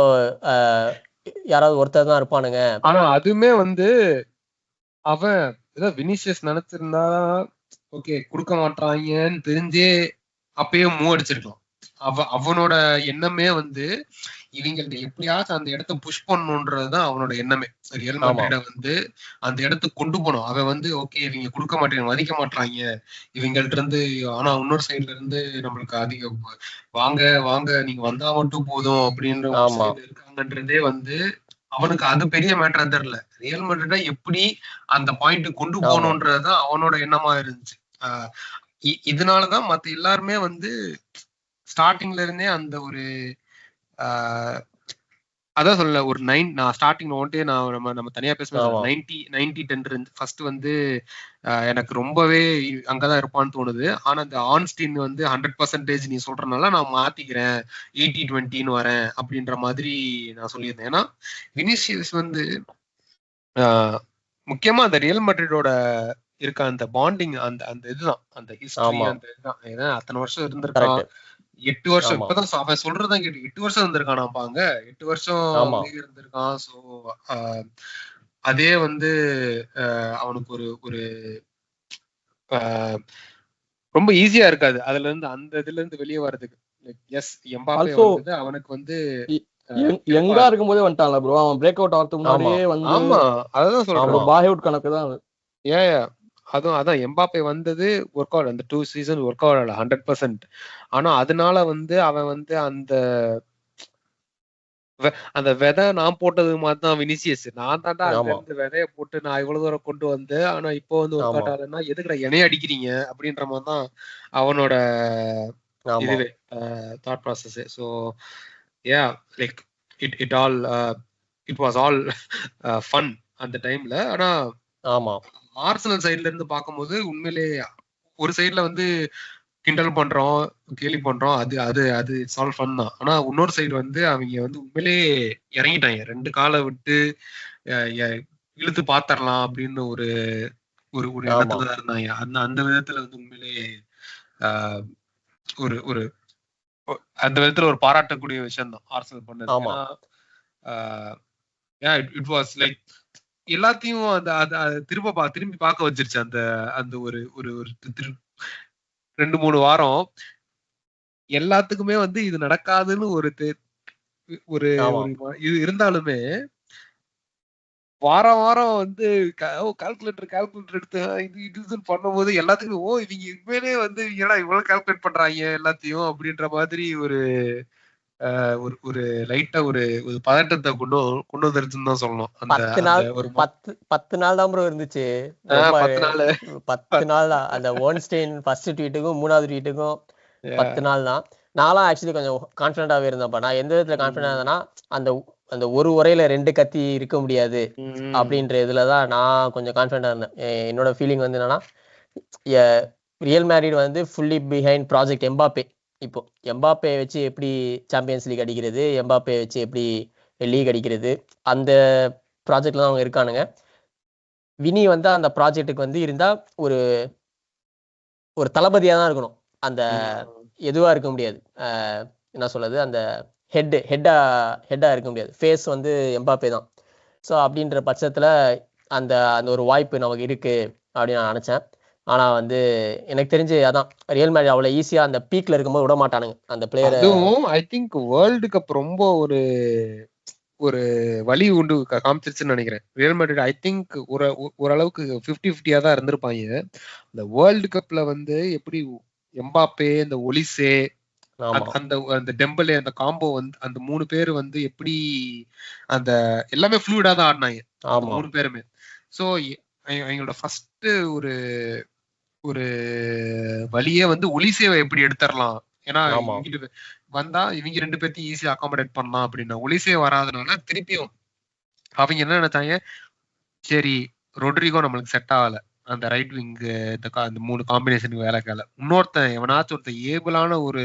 யாராவது ஒருத்தர் தான் இருப்பானுங்க. ஆனா அதுமே வந்து அவன் ஏதோ வினிசியஸ் நினைச்சிருந்தா ஓகே கொடுக்க மாட்டாங்கன்னு தெரிஞ்சே அப்பயே மூவ் அடிச்சிருக்கலாம். அவனோட எண்ணமே வந்து இவங்கள்ட்ட எப்படியாச்சும் அந்த இடத்த புஷ் பண்ணணுன்றதுதான் அவனோட எண்ணமே. ரியல் மேட்ரிட வந்து அந்த இடத்துக்கு கொண்டு போனோம். அவன் வந்து ஓகே இவங்க கொடுக்க மாட்டேங்க, மதிக்க மாட்டாங்க இவங்கள்ட்ட இருந்து, ஆனா இன்னொரு சைட்ல இருந்து நம்மளுக்கு அதிக வாங்க வாங்க நீங்க வந்தா மட்டும் போதும் அப்படின்ற இருக்காங்கன்றதே வந்து அவனுக்கு அது பெரிய மேட்டரா தெரியல. ரியல் மேட்ரிட எப்படி அந்த பாயிண்ட் கொண்டு போகணும்ன்றதுதான் அவனோட எண்ணமா இருந்துச்சு. இதனாலதான் மத்த எல்லாருமே வந்து ஸ்டார்டிங்ல இருந்தே அந்த ஒரு அதான் சொல்ல ஒரு நான் ஸ்டார்டிங்ல வந்துட்டு நம்ம தனியா பேசுவோம் 90-10 இருந்து ஃபர்ஸ்ட் வந்து எனக்கு ரொம்பவே அங்கதான் இருப்பான்னு தோணுது. ஆனா இந்த ஆன்ஸ்டீன் வந்து 100% நீ சொல்றதுனால நான் மாத்திக்கிறேன் 80-20 வரேன் அப்படின்ற மாதிரி நான் சொல்லியிருந்தேன். ஏன்னா வினிசியஸ் வந்து முக்கியமா அந்த ரியல் மேட்ரிடோட இருக்க அந்த பாண்டிங் அந்த இதுதான் அந்த ஹிஸ்டரி, அந்த இதுதான். ஏன்னா அத்தனை வருஷம் இருந்திருக்கான், 8 வருஷம் இப்பதான் அவன் சொல்றதான் கேட்டு 8 வருஷம் இருந்திருக்கானாப்பாங்க, 8 வருஷம் இருந்திருக்கான். சோ அதே வந்து அவனுக்கு ஒரு ரொம்ப ஈஸியா இருக்காது அதுல இருந்து அந்த இதுல இருந்து வெளியே வர்றதுக்கு. எஸ் எம்பாப்பே வந்து அவனுக்கு வந்து யங்கா இருக்கும்போதே வந்துட்டான்ல ப்ரோ, அவன் பிரேக் அவுட் ஆகிறதுக்கு முன்னாடியே வந்து. ஆமா அதான் சொல்றேன், பாய் அவுட் கணக்கு தான். அதான் எம்பாப்பே வந்தது ஒர்க் அவுட், அந்த 2 சீசன் ஒர்க் அவுட் ஆகல 100%. ஆனா அதனால வந்து அவன் வந்து அந்த விதை நான் போட்டது மாதிரிதான் வினிசியஸ். நான் தாண்டா அங்க இருந்து விதைய போட்டு நான் இவ்வளவு தூரம் கொண்டு வந்தேன், ஆனா இப்போ வந்து ஒர்க் அவுட் ஆகலன்னா எதுக்குடா என்னைய அடிக்கிறீங்க அப்படின்ற மாதிரிதான் அவனோட இதுவே thought process. So like it was all fun அந்த டைம்ல. ஆனா ஆர்சனல் சைட்ல இருந்து பார்க்கும்போது உண்மையிலே ஒரு சைட்ல வந்து கிண்டல் பண்றோம், கேலி பண்றோம், அது சால்வ் ஃபன் தான். ஆனா இன்னொரு சைடு வந்து அவங்க வந்து உண்மையிலே இறங்கிட்டாங்க, 2 காலை விட்டு இழுத்து பாத்திரலாம் அப்படின்னு ஒரு இடத்துலதான் இருந்தாங்க. அந்த விதத்துல வந்து உண்மையிலே ஒரு அந்த விதத்துல ஒரு பாராட்டக்கூடிய விஷயம் தான் ஆர்சனல் பண்ணது. இட் வாஸ் லைக் எல்லாத்தையும் திரும்பி பார்க்க வச்சிருச்சு. அந்த ஒரு 2-3 வாரம் எல்லாத்துக்குமே வந்து இது நடக்காதுன்னு ஒரு இது இருந்தாலுமே வாரம் வந்து கால்குலேட்டர் எடுத்து இது பண்ணும்போது எல்லாத்துக்கும் இவங்க உண்மையிலே வந்து இவ்வளவு கால்குலேட் பண்றாங்க எல்லாத்தையும் அப்படின்ற மாதிரி ஒரு லைட்டா ஒரு பதட்டத்தை கொண்டு வந்துருச்சுன்னு தான் சொல்லணும். 10 நாள் தான் ப்ரோ இருந்துச்சு. 10 நாள் தான் அந்த ஓன்ஸ்டெயின் ஃபர்ஸ்ட் ட்வீட்டுக்கும் 3வது ட்வீட்டுக்கும் 10 நாள் தான். நான்லாம் ஆக்சுவலி கொஞ்சம் கான்ஃபிடண்டாவே இருந்தேன்ப்பா. நான் எந்த விதத்துல கான்ஃபிடண்டா இருந்தேன்னா, அந்த ஒரு உரையில 2 கத்தி இருக்க முடியாது அப்படின்ற இதுலதான் நான் கொஞ்சம் கான்ஃபிடண்டா இருந்தேன். என்னோட ஃபீலிங் வந்து என்னன்னா, ரியல் மேட்ரிட் வந்து ஃபுல்லி பிஹைண்ட் ப்ராஜெக்ட் எம்பாப்பே. இப்போ எம்பாப்பே வச்சு எப்படி சாம்பியன்ஸ் லீக் அடிக்கிறது, எம்பாப்பே வச்சு எப்படி லீக் அடிக்கிறது, அந்த ப்ராஜெக்ட்ல தான் அவங்க இருக்கானுங்க. வினி வந்து அந்த ப்ராஜெக்டுக்கு வந்து இருந்தா ஒரு தளபதியா தான் இருக்கணும், அந்த எதுவா இருக்க முடியாது. என்ன சொல்றது, அந்த ஹெட்டா இருக்க முடியாது. ஃபேஸ் வந்து எம்பாப்பே தான். ஸோ அப்படின்ற பட்சத்துல அந்த ஒரு வாய்ப்பு நமக்கு இருக்கு அப்படின்னு நான் நினைச்சேன். ஆனா வந்து எனக்கு தெரிஞ்சு அதான் ரியல் மேட்ரிட் அவ்வளவு ஈஸியா அந்த பீக்ல இருக்கும்போது விட மாட்டானுங்க அந்த பிளேயர். அதுவும் ஐ திங்க் வேர்ல்டு கப் ரொம்ப ஒரு ஒரு வழி உண்டு காமிச்சிருச்சுன்னு நினைக்கிறேன். ரியல் மேட்ரிட் ஐ திங்க் ஓரளவுக்கு 50-50 தான் இருந்திருப்பாங்க. இந்த வேர்ல்டு கப்ல வந்து எப்படி எம்பாப்பே, இந்த ஒலிசே, அந்த டெம்பலே, அந்த காம்போ வந்து அந்த 3 பேர் வந்து எப்படி அந்த எல்லாமே ஃப்ளூயிடா தான் ஆடினாங்க 3 பேருமே. ஸோ அவங்களோட ஃபர்ஸ்ட் ஒரு வழியே வந்து ஒலிசேவை எப்படி எடுத்துடலாம், ஏன்னா இவங்க வந்தா இவங்க 2 பேர்த்தையும் ஈஸியா அகாமடேட் பண்ணலாம் அப்படின்னா. ஒலிசே வராதனால திருப்பியும் அவங்க என்ன நினைச்சாங்க, சரி ரொட்ரிகோ நம்மளுக்கு செட் ஆகல, அந்த ரைட் விங் இந்த 3 காம்பினேஷனுக்கு வேலை கேல, இன்னொருத்தன் எவனாச்சும் ஒருத்தன் ஏபிளான ஒரு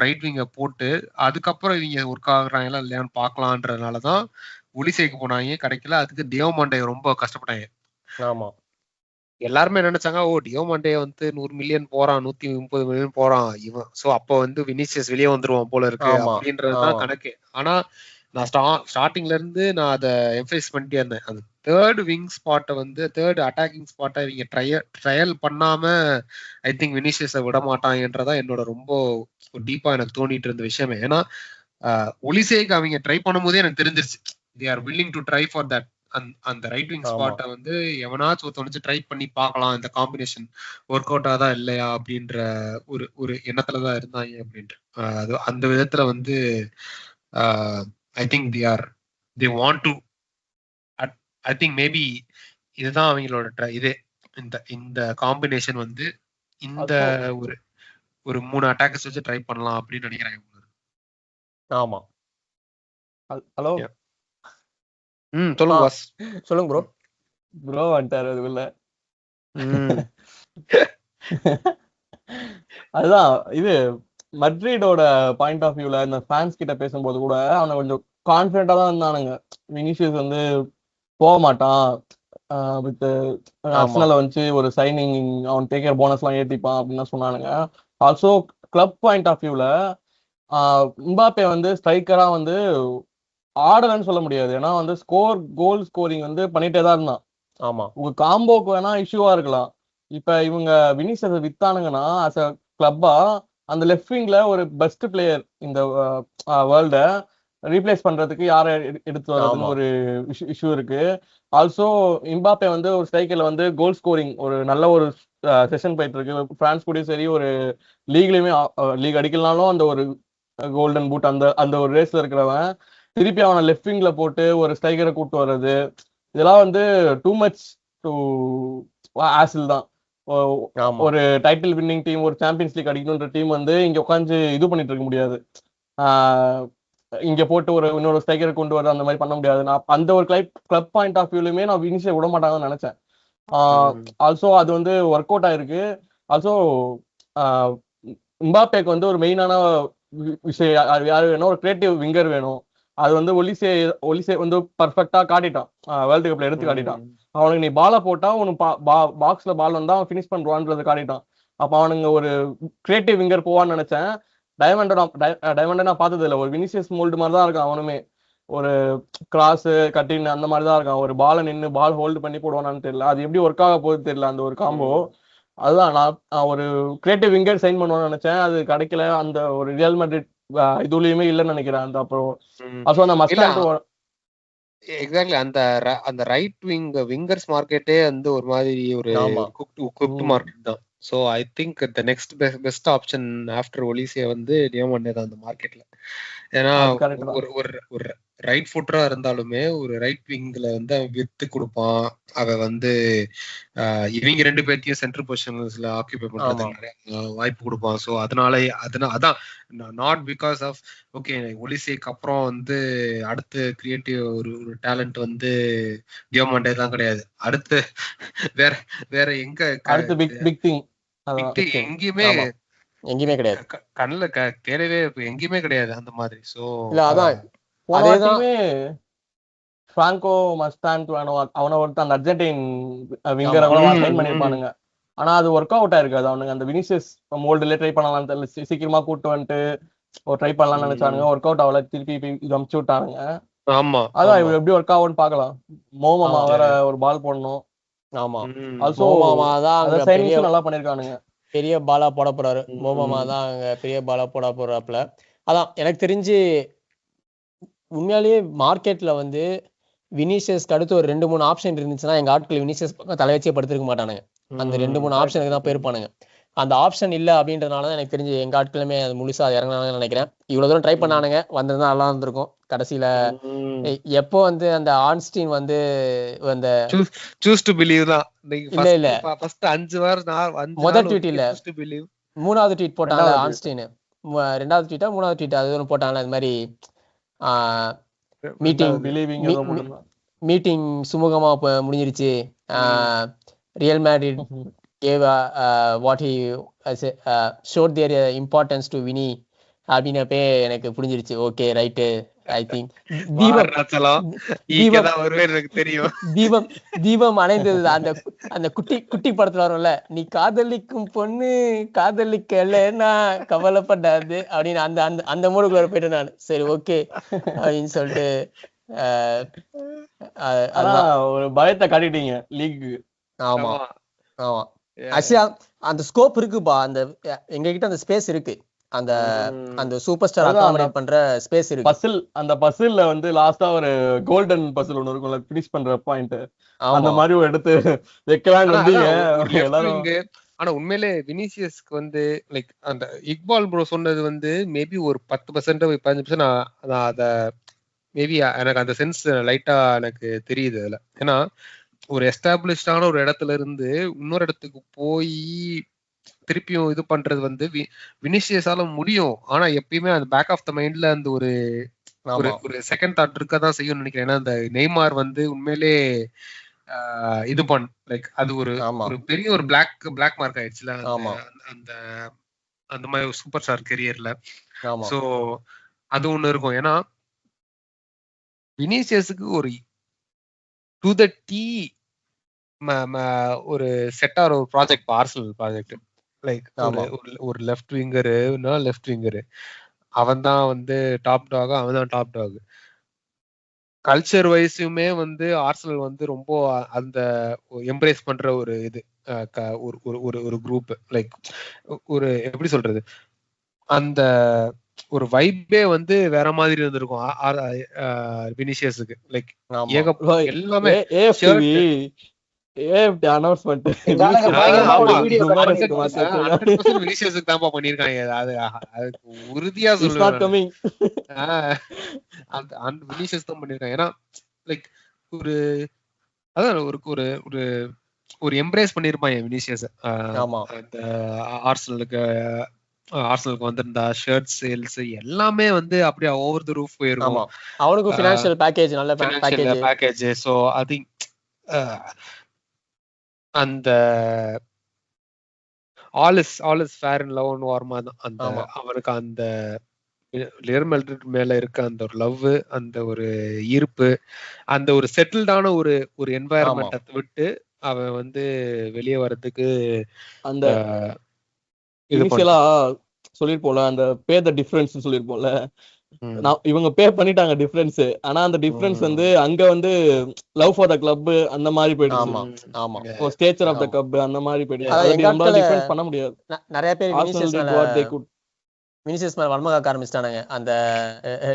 ரைட் விங்கை போட்டு அதுக்கப்புறம் இவங்க ஒர்க் ஆகுறாங்களா இல்லையான்னு பாக்கலான்றதுனாலதான் ஒலிசேக்கு போனாங்க. கிடைக்கல. அதுக்கு டியோமாண்டே ரொம்ப கஷ்டப்பட்டாங்க. ஆமா, எல்லாருமே நினைச்சாங்க, ஓ டியோமாண்டே வந்து 100 மில்லியன் போறான், 130 மில்லியன் போறான் இவன், சோ அப்ப வந்து வினிசியஸ் வெளியே வந்துருவான் போல இருக்கு அப்படின்றதுதான் கணக்கு. ஆனா நான் ஸ்டார்டிங்ல இருந்து நான் அதை எம்பசைஸ் பண்ணிட்டே இருந்தேன். அந்த தேர்ட் விங் ஸ்பாட்டை வந்து தேர்ட் அட்டாக்கிங் ஸ்பாட்டை இவங்க ட்ரையல் பண்ணாம ஐ திங்க் வினிசியஸை விட மாட்டாங்கன்றதா என்னோட ரொம்ப டீப்பா எனக்கு தோணிட்டு இருந்த விஷயமே. ஏன்னா ஒலிசேக்கு அவங்க ட்ரை பண்ணும் போதே எனக்கு தெரிஞ்சிருச்சு, they are willing to try for that. அந்த ரைட் விங் ஸ்பாட்டை வந்து எவனாச்சும் ஒருத்தவச்சு ட்ரை பண்ணி பார்க்கலாம், இந்த காம்பினேஷன் ஒர்க் அவுட் ஆதா இல்லையா அப்படின்ற ஒரு எண்ணத்துலதான் இருந்தாங்க அப்படின்ட்டு. அது அந்த விதத்துல வந்து I think they want to, I think maybe இதுதான் அவங்களோட இதே, இந்த காம்பினேஷன் வந்து இந்த ஒரு 3 அட்டாக்கர்ஸ் வச்சு ட்ரை பண்ணலாம் அப்படின்னு நினைக்கிறாங்க. ஆமா. ஹலோ, சொல்லுங்க பாஸ். சொல்லுங்க ப்ரோ. ப்ரோ வந்துட்டாரு அதுக்குள்ள. அதுதான் இது மட்ரிடோட பாயிண்ட் ஆஃப் வியூல இந்த ஃபேன்ஸ் கிட்ட பேசும்போது கூட அவனை கொஞ்சம் கான்பிடண்டா தான் இருந்தானுங்க. வினிசியஸ் வந்து போக மாட்டான், வித் அர்சனல்ல வந்து ஒரு சைனிங் அவன் டேக்கர் போனஸ் எல்லாம் ஏத்திப்பான் அப்படின்னு சொன்னானுங்க. ஆல்சோ கிளப் பாயிண்ட் ஆஃப் வியூல எம்பாப்பே வந்து ஸ்ட்ரைக்கரா வந்து ஆடலன்னு சொல்ல முடியாது. ஏன்னா வந்து கோல் ஸ்கோரிங் வந்து பண்ணிட்டே தான் இருந்தான். ஆமா, உங்க காம்போக்கு வேணா இஷ்யூவா இருக்கலாம். இப்ப இவங்க வினிசியஸ் வித்தானுங்கன்னா அஸ் அ கிளப்பா அந்த லெஃப்ட் விங்ல ஒரு பெஸ்ட் பிளேயர் இந்த வேர்ல்ட ரீப்ளேஸ் பண்றதுக்கு யாரை எடுத்து வர்றதுன்னு ஒரு இஷ்யூ இருக்கு. ஆல்சோ எம்பாப்பே வந்து ஒரு ஸ்ட்ரைக்கர்ல வந்து கோல் ஸ்கோரிங் ஒரு நல்ல ஒரு செஷன் போயிட்டு இருக்கு. பிரான்ஸ் கூடயும் சரி ஒரு லீக்லயுமே லீக் அடிக்கலனாலும் அந்த ஒரு கோல்டன் பூட் அந்த ஒரு ரேஸ்ல இருக்கிறவன் திருப்பி அவனை லெஃப்ட் விங்ல போட்டு ஒரு ஸ்ட்ரைக்கரை கூட்டு வர்றது, இதெல்லாம் வந்து டூ மச் டு ஆசில் தான். ஒரு டைட்டில் வின்னிங் டீம், ஒரு சாம்பியன்ஸ் லீக் அடிக்கணுன்ற டீம் வந்து இங்க உட்காந்து இது பண்ணிட்டு இருக்க முடியாது. இங்க போட்டு ஒரு இன்னொரு ஸ்ட்ரைக்கரை கொண்டு வர அந்த மாதிரி பண்ண முடியாது. நான் அந்த ஒரு கிளப் பாயிண்ட் ஆஃப் வியூலயுமே நான் வினிஷிய விட மாட்டாங்கன்னு நினைச்சேன். ஆல்சோ அது வந்து ஒர்க் அவுட் ஆயிருக்கு. ஆல்சோ எம்பாப்பேக்கு வந்து ஒரு மெயினான விஷயம் யாரு வேணும், ஒரு கிரியேட்டிவ் விங்கர் வேணும். அது வந்து ஒலிசே வந்து பர்ஃபெக்டா காட்டிட்டான், வேர்ல்டு கப்ல எடுத்து காட்டிட்டான். அவனுக்கு நீ பாலை போட்டா உனக்கு பாக்ஸ்ல பால் வந்தா அவன் பினிஷ் பண்றான்றது காட்டிட்டான். அப்ப அவனுங்க ஒரு கிரியேட்டிவ் விங்கர் போவான்னு நினைச்சேன். டைமண்ட் நான் பார்த்தது இல்லை. ஒரு வினிசியஸ் மோல்டு மாதிரி தான் இருக்கான் அவனுமே. ஒரு கிராஸ் கட்டின் அந்த மாதிரி தான் இருக்கான். ஒரு பாலை நின்று பால் ஹோல்டு பண்ணி போடுவானான்னு தெரியல. அது எப்படி ஒர்க் ஆக போகுது தெரியல அந்த ஒரு காம்போ. அதுதான் நான் ஒரு கிரியேட்டிவ் விங்கர் சைன் பண்ணுவான்னு நினைச்சேன், அது கிடைக்கல. அந்த ஒரு ரியல் மேட்ரிட் இதுலயுமே இல்லைன்னு நினைக்கிறேன். அந்த அப்புறம் எக்ஸாக்ட்லி அந்த ரைட் விங் விங்கர்ஸ் மார்க்கெட்டே வந்து ஒரு மாதிரி ஒரு குக்டு மார்க்கெட் தான். So I think the next best option after ஒலிசே வந்து டியோமாண்டே தான் அந்த மார்க்கெட்ல. ஏன்னா ஒரு ரைட் ஃபுட்டரா இருந்தாலுமே ஒரு ரைட் விங்ல வந்து அவன் வித்து கொடுப்பான். அவன் வந்து இவங்க 2 பேர்த்தையும் சென்ட்ரல் பொசிஷன்ஸ்ல ஆக்கியூபை பண்றதுக்கு நிறைய வாய்ப்பு கொடுப்பான். ஸோ அதான் நாட் பிகாஸ் ஆஃப் ஓகே ஒலிசேக்கு அப்புறம் வந்து அடுத்த கிரியேட்டிவ் ஒரு டேலண்ட் வந்து டியோமாண்டே தான் கிடையாது. அடுத்து வேற எங்க எங்கேயுமே கிடையாது, கண்ணுல தேடவே எங்கேயுமே கிடையாது அந்த மாதிரி. சோ பிராங்கோ மஸ்டான் அவனை ஒருத்த அந்த அர்ஜென்டின் விங்கரை சைன் பண்ணிருப்பானுங்க. ஆனா அது ஒர்க் அவுட் ஆயிருக்காது. அவனுங்க அந்த வினிசியஸ் மோல்டுல ட்ரை பண்ணலாம் தெரியல, சீக்கிரமா கூட்டு வந்துட்டு ஒரு ட்ரை பண்ணலாம்னு நினைச்சானுங்க. ஒர்க் அவுட் ஆகல, திருப்பி இது அமுச்சு விட்டானுங்க. அதான் இவரு எப்படி ஒர்க் ஆகும்னு பாக்கலாம். மோமாமா வேற ஒரு பால் போடணும். ஆமா, ஆல்சோ சைனிங்ஸும் நல்லா பண்ணிருக்கானுங்க. பெரிய பாலா போட போறாரு மோமாமா தான், அங்க பெரிய பாலா போட போறாப்ல. அதான் எனக்கு தெரிஞ்சு உண்மையாலேயே மார்க்கெட்ல வந்து வினிசியஸ்க்கு அடுத்து ஒரு 2-3 ஆப்ஷன் இருந்துச்சுன்னா எங்க ஆட்கள் வினிசியஸ் பக்கம் தலை வச்சே படுத்திருக்க மாட்டானுங்க. அந்த 2-3 ஆப்ஷனுக்கு தான் போயிருப்பானுங்க. அந்த ஆப்ஷன் இல்ல அப்படின்றதுனால தான் எனக்கு தெரிஞ்சு எங்க ஆட்களுமே அது முழுசா இறங்கினாங்கன்னு நினைக்கிறேன். இவ்வளவு தூரம் ட்ரை பண்ணானுங்க, வந்திருந்தா நல்லா இருந்திருக்கும். கடைசியில எப்போ வந்து அந்த ஆன்ஸ்டீன் வந்து அந்த சூஸ் டு பிலீவ் தான். இல்ல ஃபர்ஸ்ட் 5 வாரம் முதல் ட்வீட் இல்ல, சூஸ் டு பிலீவ் 3வது ட்வீட் போட்டாங்கல்ல ஆன்ஸ்டீன். 2வது ட்வீட்டா 3வது ட்வீட் அது ஒன்று போட்டாங்கல்ல, இது மாதிரி மீட்டிங் சுமூகமா முடிஞ்சிருச்சு, real Madrid gave what he showed their importance to Vinny அப்படின்னப்பே எனக்கு புரிஞ்சிருச்சு. Okay right. ஐ திங்க் தீபம் அணைந்தது. அந்த குட்டி படத்துல வரும்ல, நீ காதலிக்கும் பொண்ணு காதலிக்கலன்னா கவலைப்படாது அப்படின்னு அந்த மூடுக்குள்ள போயிட்டு நான் சரி ஓகே அப்படின்னு சொல்லிட்டு ஒரு பயத்தை காட்டிட்டீங்க லீக். ஆமா ஆமா ஆக்சுவலா அந்த ஸ்கோப் இருக்குப்பா, அந்த எங்க கிட்ட அந்த ஸ்பேஸ் இருக்கு, அந்த சூப்பர் ஸ்டார் அகாமடேட் பண்ற ஸ்பேஸ் இருக்கு. பசில், அந்த பசில்ல வந்து லாஸ்டா ஒரு கோல்டன் பசில் ஒன்னு இருக்கும்ல, ஃபினிஷ் பண்ற பாயிண்ட், அந்த மாதிரி ஒரு எடுத்து வைக்கலாம்னு வந்தீங்க எல்லாரும். ஆனா உண்மையிலே வினிசியஸ்க்கு வந்து லைக் அந்த இக்பால் ப்ரோ சொன்னது வந்து மேபி ஒரு 10% 15% நான் அத மேபி எனக்கு அந்த சென்ஸ் லைட்டா எனக்கு தெரியுது அதுல. ஏன்னா ஒரு எஸ்டாப்ளிஷ்டான ஒரு இடத்துல இருந்து இன்னொரு இடத்துக்கு போய் திருப்பியும் இது பண்றது வந்து வினிசியஸால முடியும். ஆனா எப்பயுமே அந்த பேக் ஆஃப் த மைண்ட்ல அந்த ஒரு செகண்ட் தாட் இருக்கதான் செய்யும்னு நினைக்கிறேன். ஏன்னா அந்த நெய்மார் வந்து உண்மையிலே இது லைக் அது ஒரு பெரிய ஒரு பிளாக் மார்க் ஆயிடுச்சுல அந்த அந்த மாதிரி சூப்பர் ஸ்டார் கெரியர்ல. சோ அது ஒண்ணு இருக்கும். ஏன்னா வினிசியஸுக்கு ஒரு டு த டி ஒரு செட்டார் ஒரு ப்ராஜெக்ட், ஆர்சனல் ப்ராஜெக்ட். லைக் ஒரு லெஃப்ட் விங்கரு அவன் தான் வந்து டாப் டாக், அவன் தான் டாப் டாக். கல்ச்சர் வைஸுமே வந்து ஆர்சனல் வந்து ரொம்ப அந்த எம்ப்ரேஸ் பண்ற ஒரு இது ஒரு குரூப். லைக் ஒரு எப்படி சொல்றது, அந்த ஒரு வைப்பே வந்து வேற மாதிரி இருந்திருக்கும் வினிசியஸுக்கு. லைக் எல்லாமே உறுதியா சொல்லுவேன். ஏன்னா லைக் ஒரு அதான் ஒரு எம்ப்ரேஸ் பண்ணிருப்பான் வினிசியஸ். அந்த ஆர்சனலுக்கு வந்திருந்தா ஷர்ட் சேல்ஸ் எல்லாமே வந்து அப்படியே ஓவர் தி ரூஃப் போயிருக்கும். அவனுக்கு ஃபைனான்சியல் பேக்கேஜ், நல்ல பேக்கேஜ். சோ அது அந்த all is fair and love வார்மா தான் அந்த அவனுக்கு அந்த ரியல் மேட்ரிட் மேல இருக்க அந்த ஒரு லவ், அந்த ஒரு ஈர்ப்பு, அந்த ஒரு செட்டில்டான ஒரு என்வாயர்மெண்ட்டை விட்டு அவன் வந்து வெளியே வர்றதுக்கு அந்த இனிஷியலா சொல்லிருப்போம்ல, அந்த பே த டிஃபரன்ஸ் சொல்லிருப்போம்ல, இவங்க பே பண்ணிட்டாங்க டிஃபரன்ஸ். ஆனா அந்த டிஃபரன்ஸ் வந்து அங்க வந்து லவ் ஃபார் த கிளப் அந்த மாதிரி போயிடுச்சு. ஆமா ஸ்டேச்சர் ஆஃப் த கிளப் அந்த மாதிரி போயிடுச்சு. அது நம்மளால டிஃபரன்ஸ் பண்ண முடியாது. நிறைய பேர் வினிசியஸ் மேல வன்ம காக்க ஆரம்பிச்சிட்டானுங்க அந்த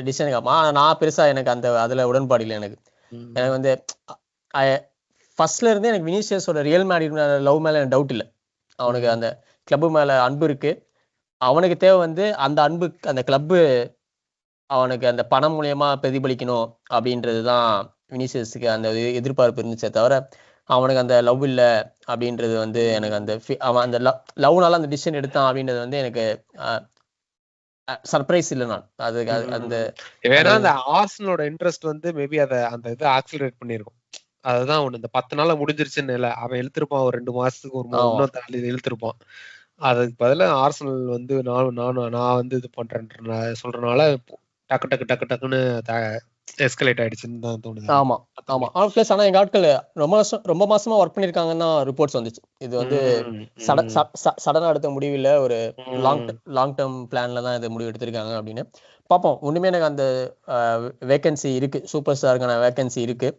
டிசிஷனுக்கு. நான் பெருசா எனக்கு அந்த அதுல உடன்பாடு இல்லை. எனக்கு வந்து ஃபர்ஸ்ட்ல இருந்தே எனக்கு வினிசியஸோட ரியல் மேட்ரிட் லவ் மேல எனக்கு டவுட் இல்லை. அவனுக்கு அந்த கிளப் மேல அன்பு இருக்கு. அவனுக்கு தேவை வந்து அந்த அன்பு அந்த கிளப்பு அவனுக்கு அந்த பணம் மூலியமா பிரதிபலிக்கணும் அப்படின்றதுதான் வினிசியஸுக்கு அந்த எதிர்பார்ப்பு இருந்துச்சே தவிர அவனுக்கு அந்த லவ் இல்லை அப்படின்றது வந்து எனக்கு அந்த அவன் அந்த லவ்னால அந்த டிசிஷன் எடுத்தான் அப்படின்றது வந்து எனக்கு சர்ப்ரைஸ் இல்லை. நான் அதுக்கு அந்த வேணா அந்த ஆர்சனலோட இன்ட்ரெஸ்ட் வந்து மேபி அதை அந்த இதை ஆக்சிலரேட் பண்ணிருக்கும். அதுதான் ஒண்ணு, இந்த 10 நாள்ல முடிஞ்சிருச்சுன்னு இல்லை, அவன் இழுத்திருப்பான் ஒரு 2 மாசத்துக்கு ஒரு 3 நாள் இழுத்திருப்பான். அதுக்கு பதிலா ஆர்சனல் வந்து நான் வந்து இது பண்றேன் சொல்றதுனால டக்கு டக்குன்னு எஸ்கலேட் ஆயிடுச்சுன்னு தான் தோணுது. ஆமா பிளஸ் ஆனா எங்க ஆட்கள் ரொம்ப மாசமா ஒர்க் பண்ணிருக்காங்கன்னு தான் ரிப்போர்ட்ஸ் வந்துச்சு. இது வந்து சடனா எடுத்த முடிவில் ஒரு லாங் டேர்ம் பிளான்ல தான் இது முடிவு எடுத்திருக்காங்க அப்படின்னு பார்ப்போம். ஒண்ணுமே எனக்கு அந்த வேகன்சி இருக்கு, சூப்பர் ஸ்டாருக்கான வேகன்சி இருக்கு.